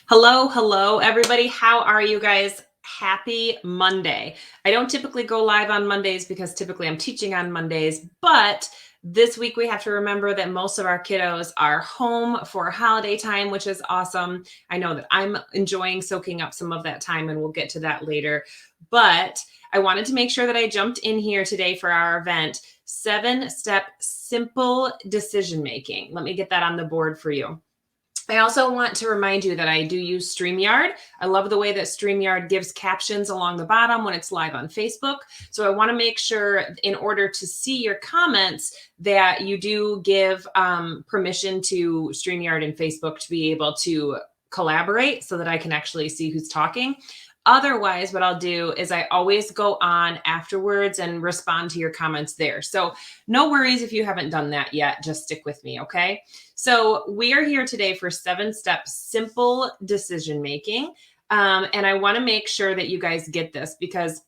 Hello, hello, everybody. How are you guys? Happy Monday. I don't typically go live on Mondays because typically I'm teaching on Mondays, but this week we have to remember that most of our kiddos are home for holiday time, which is awesome. I know that I'm enjoying soaking up some of that time, and we'll get to that later. But I wanted to make sure that I jumped in here today for our event, 7-step simple decision making. Let me get that on the board for you. I also want to remind you that I do use StreamYard. I love the way that StreamYard gives captions along the bottom when it's live on Facebook. So I want to make sure, in order to see your comments, that you do give permission to StreamYard and Facebook to be able to collaborate so that I can actually see who's talking. Otherwise, what I'll do is I always go on afterwards and respond to your comments there. So no worries if you haven't done that yet. Just stick with me, okay? So we are here today for 7-step simple decision making. And I want to make sure that you guys get this, because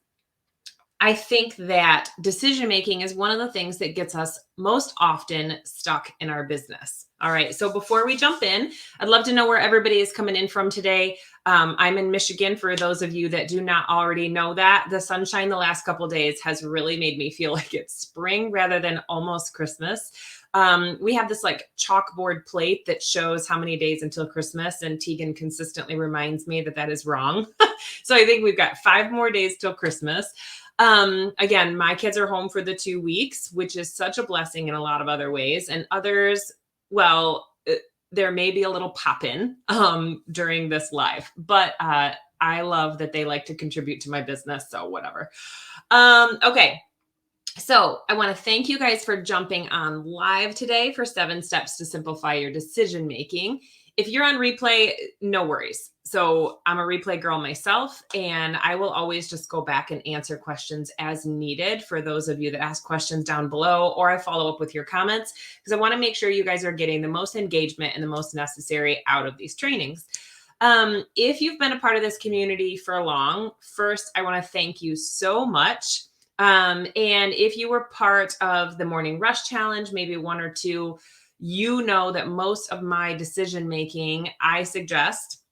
I think that decision making is one of the things that gets us most often stuck in our business. All right. So before we jump in, I'd love to know where everybody is coming in from today. I'm in Michigan. For those of you that do not already know that, the sunshine the last couple of days has really made me feel like it's spring rather than almost Christmas. We have this like chalkboard plate that shows how many days until Christmas, and Tegan consistently reminds me that that is wrong. So I think we've got 5 more days till Christmas. Again, my kids are home for the 2 weeks, which is such a blessing in a lot of other ways. And others, well, there may be a little pop-in during this live, but I love that they like to contribute to my business. So whatever. Okay. So I want to thank you guys for jumping on live today for 7 steps to simplify your decision making. If you're on replay, no worries. So I'm a replay girl myself, and I will always just go back and answer questions as needed for those of you that ask questions down below, or I follow up with your comments, because I want to make sure you guys are getting the most engagement and the most necessary out of these trainings. If you've been a part of this community for long, first, I want to thank you so much. And if you were part of the Morning Rush Challenge, maybe 1 or 2, you know that most of my decision making, I suggest,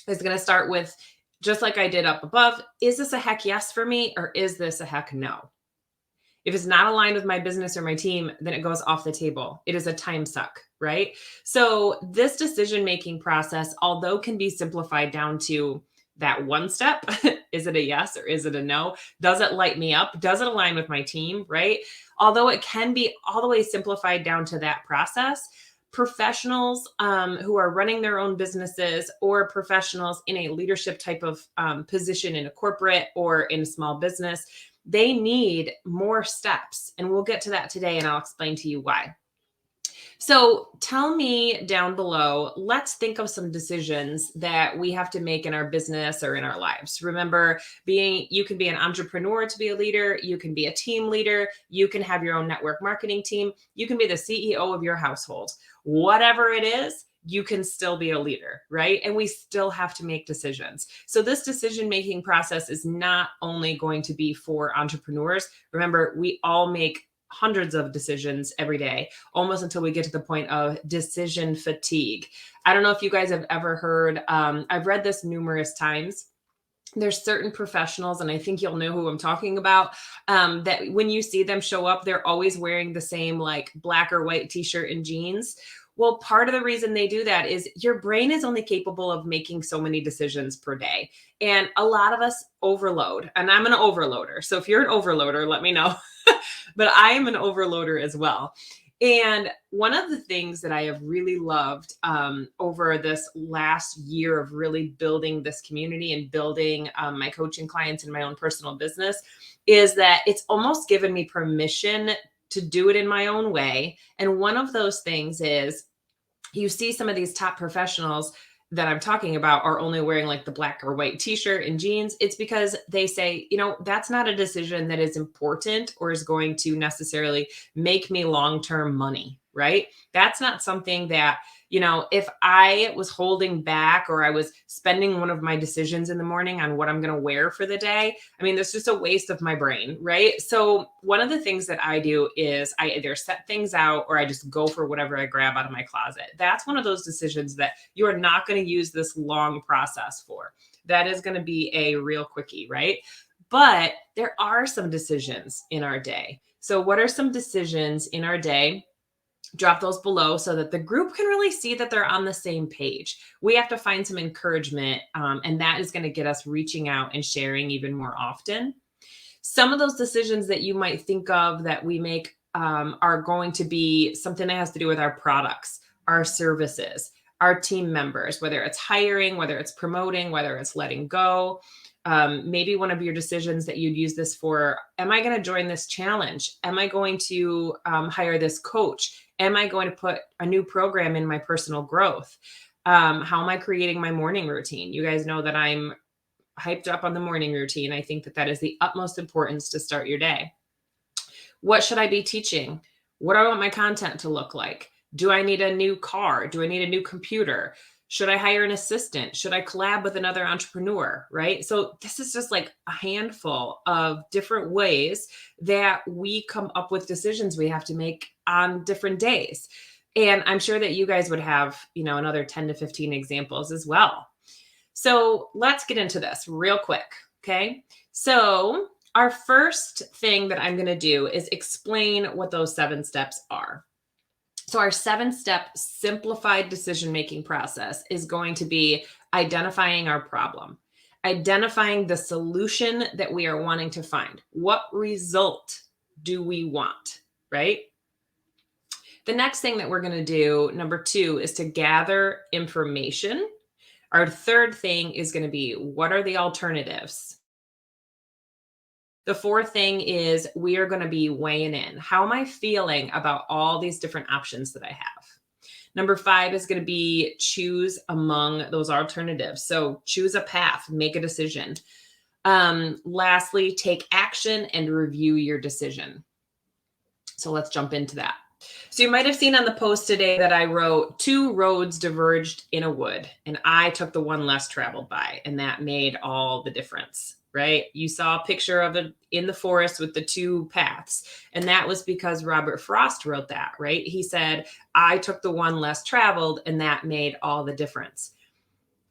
is going to start with, just like I did up above, is this a heck yes for me, or is this a heck no? If it's not aligned with my business or my team, then it goes off the table. It is a time suck, right? So this decision-making process, although can be simplified down to that one step, is it a yes or is it a no? Does it light me up? Does it align with my team, right? Although it can be all the way simplified down to that process, professionals who are running their own businesses, or professionals in a leadership type of position in a corporate or in a small business, they need more steps. And we'll get to that today, and I'll explain to you why. So tell me down below, let's think of some decisions that we have to make in our business or in our lives. Remember, you can be an entrepreneur to be a leader. You can be a team leader. You can have your own network marketing team. You can be the CEO of your household. Whatever it is, you can still be a leader, right? And we still have to make decisions. So this decision-making process is not only going to be for entrepreneurs. Remember, we all make hundreds of decisions every day, almost until we get to the point of decision fatigue. I don't know if you guys have ever heard, I've read this numerous times. There's certain professionals, and I think you'll know who I'm talking about, that when you see them show up, they're always wearing the same like black or white t-shirt and jeans. Well, part of the reason they do that is your brain is only capable of making so many decisions per day. And a lot of us overload, and I'm an overloader. So if you're an overloader, let me know. But I am an overloader as well. And one of the things that I have really loved over this last year of really building this community and building my coaching clients and my own personal business is that it's almost given me permission to do it in my own way. And one of those things is, you see some of these top professionals that I'm talking about are only wearing like the black or white t-shirt and jeans. It's because they say, that's not a decision that is important or is going to necessarily make me long-term money, right? That's not something that, if I was holding back or I was spending one of my decisions in the morning on what I'm going to wear for the day, I mean, that's just a waste of my brain, right? So one of the things that I do is I either set things out or I just go for whatever I grab out of my closet. That's one of those decisions that you are not going to use this long process for. That is going to be a real quickie, right? But there are some decisions in our day. So what are some decisions in our day? Drop those below so that the group can really see that they're on the same page. We have to find some encouragement, and that is going to get us reaching out and sharing even more often. Some of those decisions that you might think of that we make are going to be something that has to do with our products, our services, our team members, whether it's hiring, whether it's promoting, whether it's letting go. Maybe one of your decisions that you'd use this for, am I going to join this challenge? Am I going to hire this coach? Am I going to put a new program in my personal growth? How am I creating my morning routine? You guys know that I'm hyped up on the morning routine. I think that that is the utmost importance to start your day. What should I be teaching? What do I want my content to look like? Do I need a new car? Do I need a new computer? Should I hire an assistant? Should I collab with another entrepreneur? Right? So this is just like a handful of different ways that we come up with decisions we have to make on different days. And I'm sure that you guys would have, another 10 to 15 examples as well. So let's get into this real quick. Okay. So our first thing that I'm going to do is explain what those 7 steps are. So our 7-step simplified decision-making process is going to be identifying our problem, identifying the solution that we are wanting to find. What result do we want, right? The next thing that we're going to do, number 2, is to gather information. Our third thing is going to be, what are the alternatives? The fourth thing is we are going to be weighing in. How am I feeling about all these different options that I have? Number 5 is going to be choose among those alternatives. So choose a path, make a decision. Lastly, take action and review your decision. So let's jump into that. So you might have seen on the post today that I wrote 2 roads diverged in a wood, and I took the one less traveled by, and that made all the difference, right? You saw a picture of it in the forest with the 2 paths, and that was because Robert Frost wrote that, right? He said, I took the one less traveled, and that made all the difference.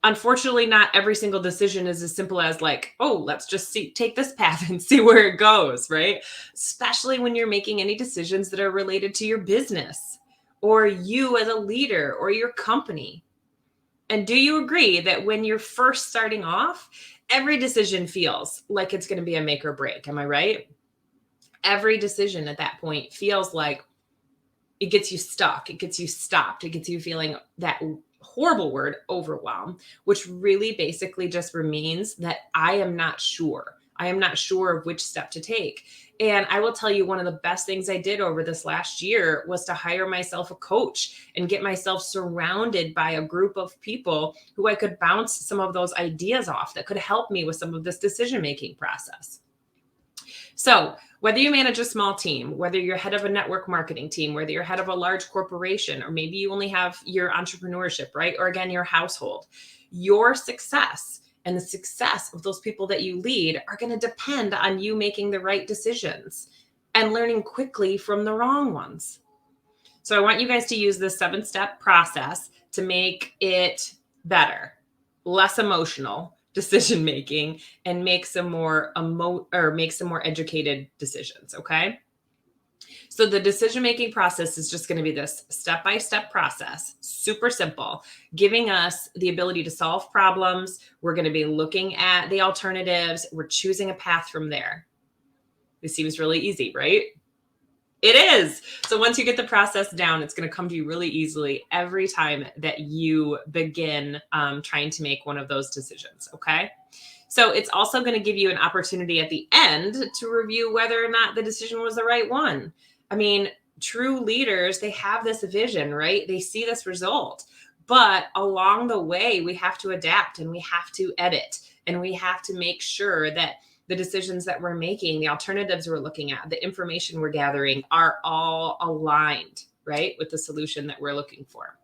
Unfortunately, not every single decision is as simple as like, oh, let's just take this path and see where it goes, right? Especially when you're making any decisions that are related to your business or you as a leader or your company. And do you agree that when you're first starting off, every decision feels like it's going to be a make or break? Am I right? Every decision at that point feels like it gets you stuck. It gets you stopped. It gets you feeling that horrible word, overwhelm, which really basically just means that I am not sure. I am not sure of which step to take. And I will tell you, one of the best things I did over this last year was to hire myself a coach and get myself surrounded by a group of people who I could bounce some of those ideas off that could help me with some of this decision-making process. So whether you manage a small team, whether you're head of a network marketing team, whether you're head of a large corporation, or maybe you only have your entrepreneurship, right? Or again, your household, your success and the success of those people that you lead are going to depend on you making the right decisions and learning quickly from the wrong ones. So I want you guys to use this 7-step process to make it better, less emotional decision making, and make some more educated decisions. Okay. So the decision making process is just going to be this step-by-step process, super simple, giving us the ability to solve problems. We're going to be looking at the alternatives. We're choosing a path from there. This seems really easy, right? It is. So once you get the process down, it's going to come to you really easily every time that you begin trying to make one of those decisions. Okay. So it's also going to give you an opportunity at the end to review whether or not the decision was the right one. I mean, true leaders, they have this vision, right? They see this result, but along the way, we have to adapt and we have to edit and we have to make sure that the decisions that we're making, the alternatives we're looking at, the information we're gathering are all aligned, right? With the solution that we're looking for.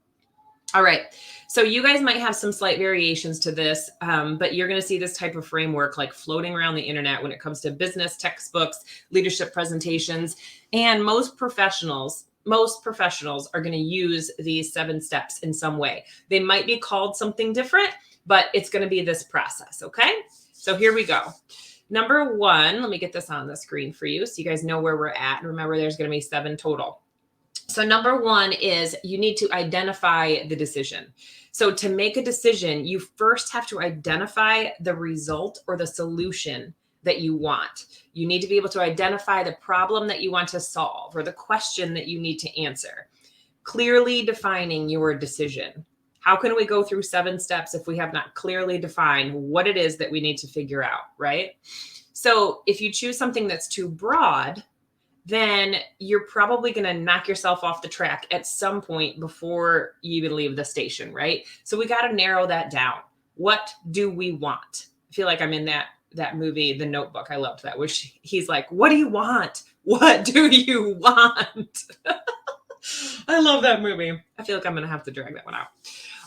All right. So you guys might have some slight variations to this, but you're going to see this type of framework like floating around the internet when it comes to business textbooks, leadership presentations, and most professionals are going to use these 7 steps in some way. They might be called something different, but it's going to be this process. Okay. So here we go. Number 1, let me get this on the screen for you so you guys know where we're at. And remember, there's going to be 7 total. So number 1 is you need to identify the decision. So to make a decision, you first have to identify the result or the solution that you want. You need to be able to identify the problem that you want to solve or the question that you need to answer. Clearly defining your decision. How can we go through 7 steps if we have not clearly defined what it is that we need to figure out, right? So if you choose something that's too broad, then you're probably going to knock yourself off the track at some point before you even leave the station, right? So we got to narrow that down. What do we want? I feel like I'm in that movie, The Notebook. I loved that, which he's like, what do you want? What do you want? I love that movie. I feel like I'm going to have to drag that one out.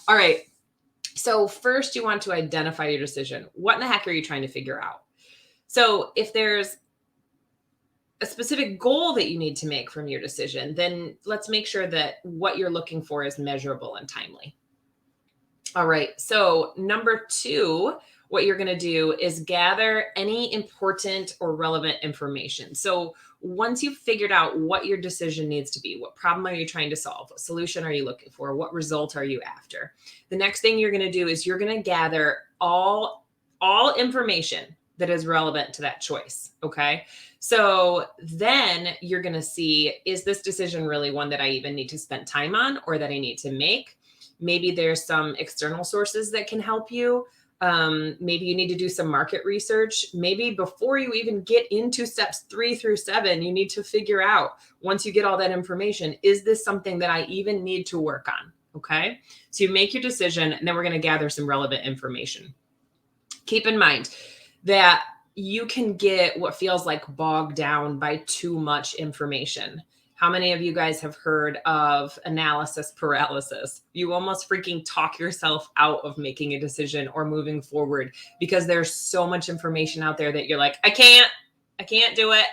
All right. So first you want to identify your decision. What in the heck are you trying to figure out? So if there's a specific goal that you need to make from your decision, then let's make sure that what you're looking for is measurable and timely. All right. So number 2, what you're going to do is gather any important or relevant information. So once you've figured out what your decision needs to be, what problem are you trying to solve? What solution are you looking for? What result are you after? The next thing you're going to do is you're going to gather all information that is relevant to that choice. Okay. So then you're going to see, is this decision really one that I even need to spend time on or that I need to make? Maybe there's some external sources that can help you. Maybe you need to do some market research. Maybe before you even get into steps 3 through 7, you need to figure out, once you get all that information, is this something that I even need to work on? Okay. So you make your decision and then we're going to gather some relevant information. Keep in mind that you can get what feels like bogged down by too much information. How many of you guys have heard of analysis paralysis? You almost freaking talk yourself out of making a decision or moving forward because there's so much information out there that you're like, I can't do it.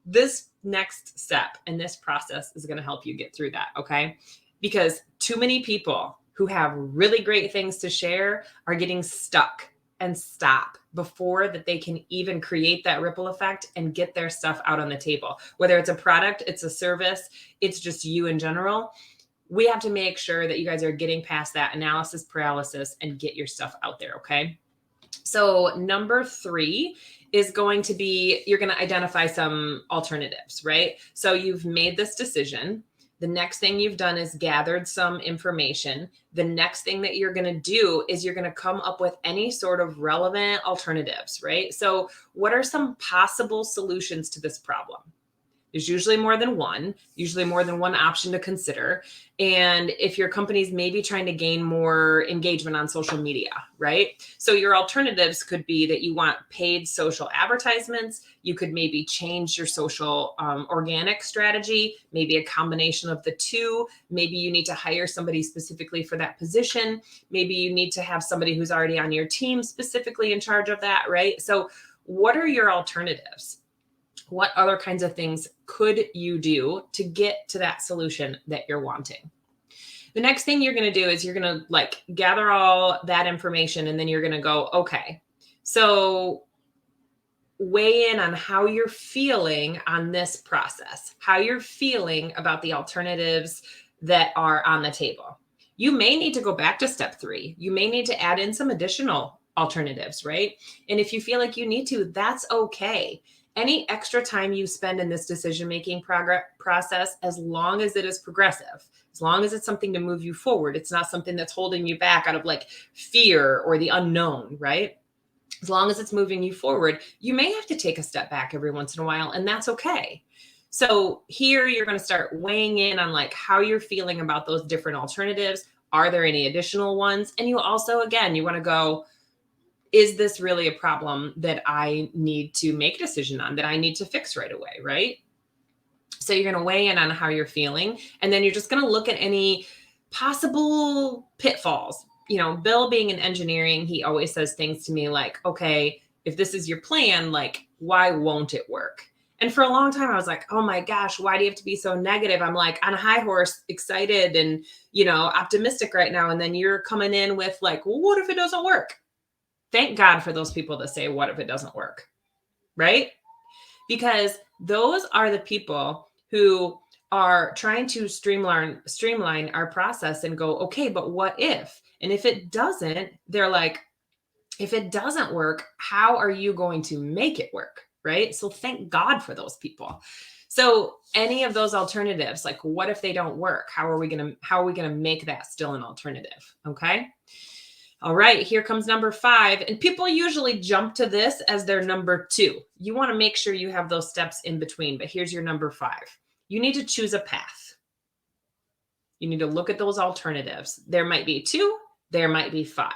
This next step in this process is going to help you get through that. Okay. Because too many people who have really great things to share are getting stuck and stop before that they can even create that ripple effect and get their stuff out on the table. Whether it's a product, it's a service, it's just you in general. We have to make sure that you guys are getting past that analysis paralysis and get your stuff out there. Okay. So number 3 is going to be, you're going to identify some alternatives, right? So you've made this decision. The next thing you've done is gathered some information. The next thing that you're going to do is you're going to come up with any sort of relevant alternatives, right? So what are some possible solutions to this problem? There's usually more than one option to consider. And if your company's maybe trying to gain more engagement on social media, right? So your alternatives could be that you want paid social advertisements. You could maybe change your social organic strategy, maybe a combination of the 2. Maybe you need to hire somebody specifically for that position. Maybe you need to have somebody who's already on your team specifically in charge of that, right? So what are your alternatives? What other kinds of things could you do to get to that solution that you're wanting? The next thing you're going to do is you're going to gather all that information and then you're going to go, okay, so weigh in on how you're feeling on this process, how you're feeling about the alternatives that are on the table. You may need to go back to step 3. You may need to add in some additional alternatives, right? And if you feel like you need to, that's okay. Any extra time you spend in this decision-making process, as long as it is progressive, as long as it's something to move you forward, it's not something that's holding you back out of fear or the unknown, right? As long as it's moving you forward, you may have to take a step back every once in a while, and that's okay. So here you're going to start weighing in on how you're feeling about those different alternatives. Are there any additional ones? And you also, again, you want to go, is this really a problem that I need to make a decision on, that I need to fix right away, right? So you're going to weigh in on how you're feeling. And then you're just going to look at any possible pitfalls. You know, Bill being in engineering, he always says things to me like, okay, if this is your plan, like, why won't it work? And for a long time, I was like, oh my gosh, why do you have to be so negative? I'm like on a high horse, excited and, optimistic right now. And then you're coming in with like, well, what if it doesn't work? Thank God for those people that say, what if it doesn't work? Right? Because those are the people who are trying to streamline our process and go, okay, but what if? And if it doesn't, they're like, if it doesn't work, how are you going to make it work? Right? So thank God for those people. So any of those alternatives, like what if they don't work? How are we going to make that still an alternative? Okay. All right, here comes number 5. And people usually jump to this as their number 2. You want to make sure you have those steps in between, but here's your number 5. You need to choose a path. You need to look at those alternatives. There might be 2, there might be 5.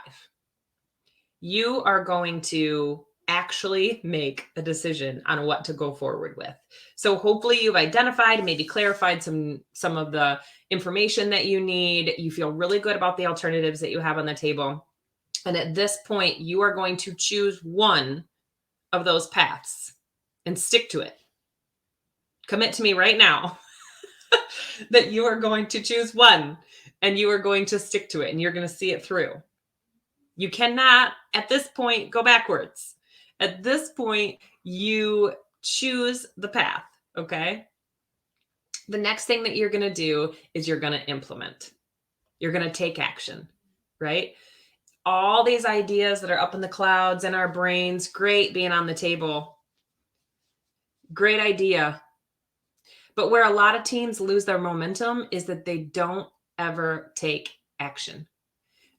You are going to actually make a decision on what to go forward with. So hopefully you've identified, maybe clarified some of the information that you need. You feel really good about the alternatives that you have on the table. And at this point, you are going to choose one of those paths and stick to it. Commit to me right now that you are going to choose one and you are going to stick to it and you're going to see it through. You cannot, at this point, go backwards. At this point, you choose the path, okay? The next thing that you're going to do is you're going to implement. You're going to take action, right? All these ideas that are up in the clouds in our brains, great being on the table. Great idea. But where a lot of teams lose their momentum is that they don't ever take action.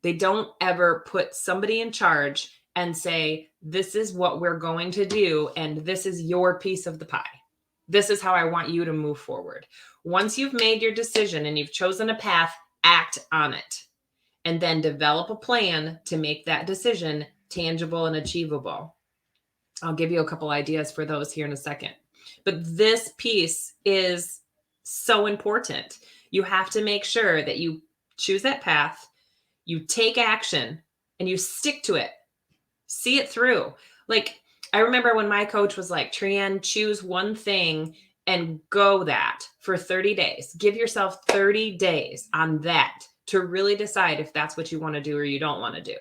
They don't ever put somebody in charge and say, this is what we're going to do, and this is your piece of the pie. This is how I want you to move forward. Once you've made your decision and you've chosen a path, act on it. And then develop a plan to make that decision tangible and achievable. I'll give you a couple ideas for those here in a second. But this piece is so important. You have to make sure that you choose that path, you take action, and you stick to it. See it through. Like, I remember when my coach was like, Trian, choose one thing and go that for 30 days. Give yourself 30 days on that to really decide if that's what you want to do or you don't want to do.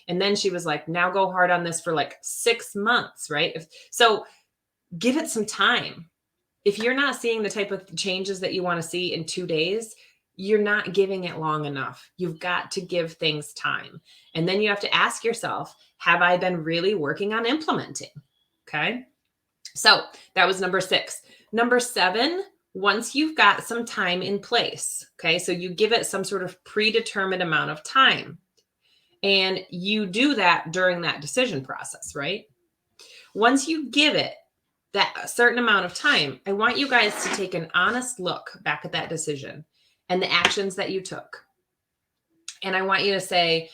And then she was like, now go hard on this for like 6 months, right? So give it some time. If you're not seeing the type of changes that you want to see in 2 days, you're not giving it long enough. You've got to give things time. And then you have to ask yourself, have I been really working on implementing? Okay. So that was number 6. Number 7, once you've got some time in place, okay, so you give it some sort of predetermined amount of time. And you do that during that decision process, right? Once you give it that certain amount of time, I want you guys to take an honest look back at that decision and the actions that you took. And I want you to say,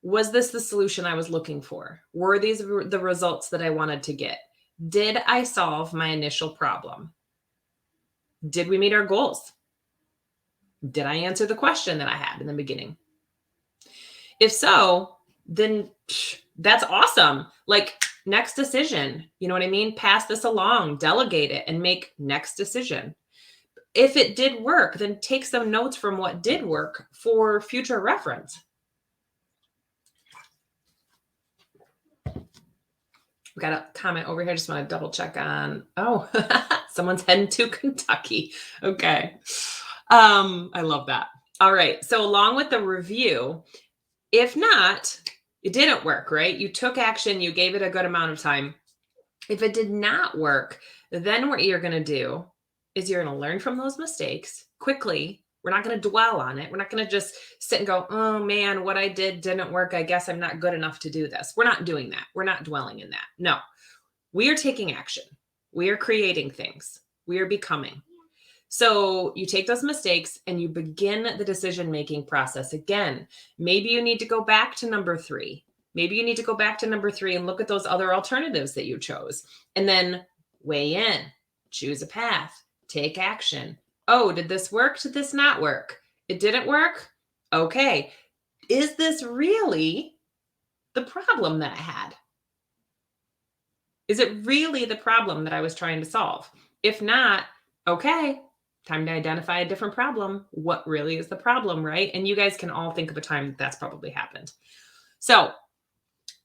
was this the solution I was looking for? Were these the results that I wanted to get? Did I solve my initial problem? Did we meet our goals? Did I answer the question that I had in the beginning? If so, then that's awesome. Like, next decision, you know what I mean? Pass this along, delegate it, and make next decision. If it did work, then take some notes from what did work for future reference. We got a comment over here. Just want to double check on. Oh, someone's heading to Kentucky. Okay. I love that. All right. So along with the review, if not, it didn't work, right? You took action. You gave it a good amount of time. If it did not work, then what you're going to do is you're going to learn from those mistakes quickly. We're not going to dwell on it. We're not going to just sit and go, oh man, what I did didn't work. I guess I'm not good enough to do this. We're not doing that. We're not dwelling in that. No, we are taking action. We are creating things. We are becoming. So you take those mistakes and you begin the decision-making process again. Maybe you need to go back to number 3. Maybe you need to go back to number 3 and look at those other alternatives that you chose and then weigh in, choose a path, Take action. Oh, did this work? Did this not work? It didn't work? Okay. Is this really the problem that I had? Is it really the problem that I was trying to solve? If not, okay, time to identify a different problem. What really is the problem, right? And you guys can all think of a time that that's probably happened. So,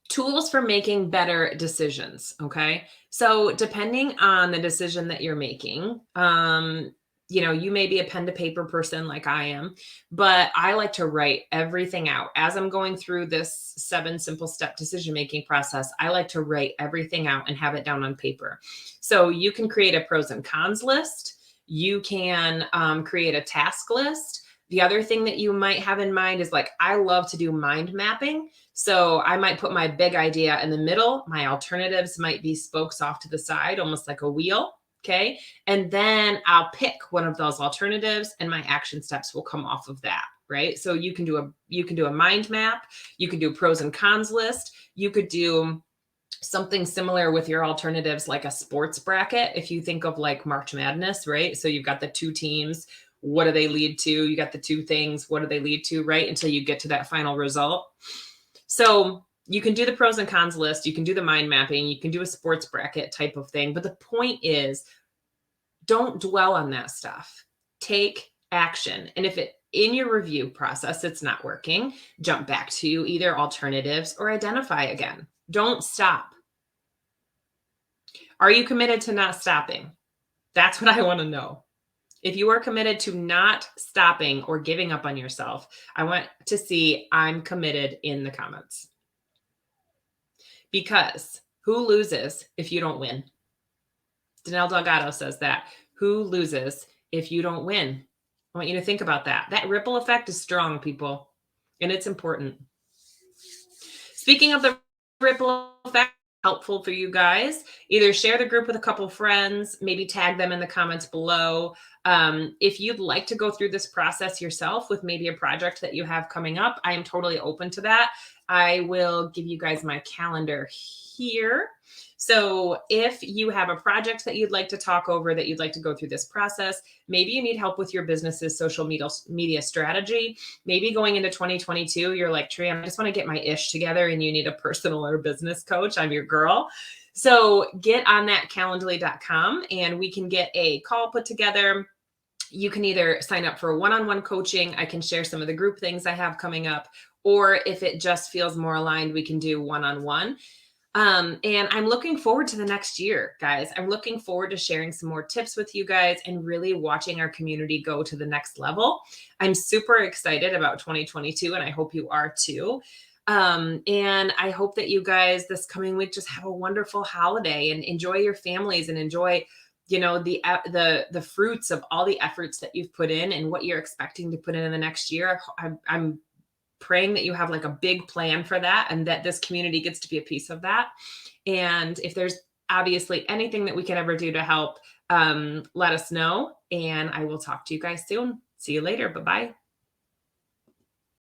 tools for making better decisions. Okay. So, depending on the decision that you're making, you may be a pen to paper person like I am, but I like to write everything out as I'm going through this 7 simple step decision making process. I like to write everything out and have it down on paper. So, you can create a pros and cons list. You can create a task list. The other thing that you might have in mind is like, I love to do mind mapping. So I might put my big idea in the middle. My alternatives might be spokes off to the side, almost like a wheel. Okay. And then I'll pick one of those alternatives and my action steps will come off of that. Right. So you can do a mind map. You can do a pros and cons list. You could do something similar with your alternatives, like a sports bracket. If you think of like March Madness, right? So you've got the 2 teams. What do they lead to? You got the 2 things. What do they lead to? Right. Until you get to that final result. So you can do the pros and cons list. You can do the mind mapping. You can do a sports bracket type of thing. But the point is, don't dwell on that stuff. Take action. And if it in your review process, it's not working, jump back to either alternatives or identify again. Don't stop. Are you committed to not stopping? That's what I want to know. If you are committed to not stopping or giving up on yourself, I want to see I'm committed in the comments. Because who loses if you don't win? Danelle Delgado says that. Who loses if you don't win? I want you to think about that. That ripple effect is strong, people, and it's important. Speaking of the ripple effect, helpful for you guys, either share the group with a couple friends, maybe tag them in the comments below. If you'd like to go through this process yourself with maybe a project that you have coming up, I am totally open to that. I will give you guys my calendar here. So if you have a project that you'd like to talk over, that you'd like to go through this process, maybe you need help with your business's social media strategy. Maybe going into 2022, you're like, Tree, I just want to get my ish together and you need a personal or business coach. I'm your girl. So get on that calendly.com and we can get a call put together. You can either sign up for one-on-one coaching. I can share some of the group things I have coming up, or if it just feels more aligned, we can do one-on-one. And I'm looking forward to the next year, guys. I'm looking forward to sharing some more tips with you guys and really watching our community go to the next level. I'm super excited about 2022, and I hope you are too. And I hope that you guys this coming week just have a wonderful holiday and enjoy your families and enjoy, the fruits of all the efforts that you've put in and what you're expecting to put in the next year. I'm praying that you have like a big plan for that and that this community gets to be a piece of that. And if there's obviously anything that we can ever do to help, let us know. And I will talk to you guys soon. See you later. Bye-bye.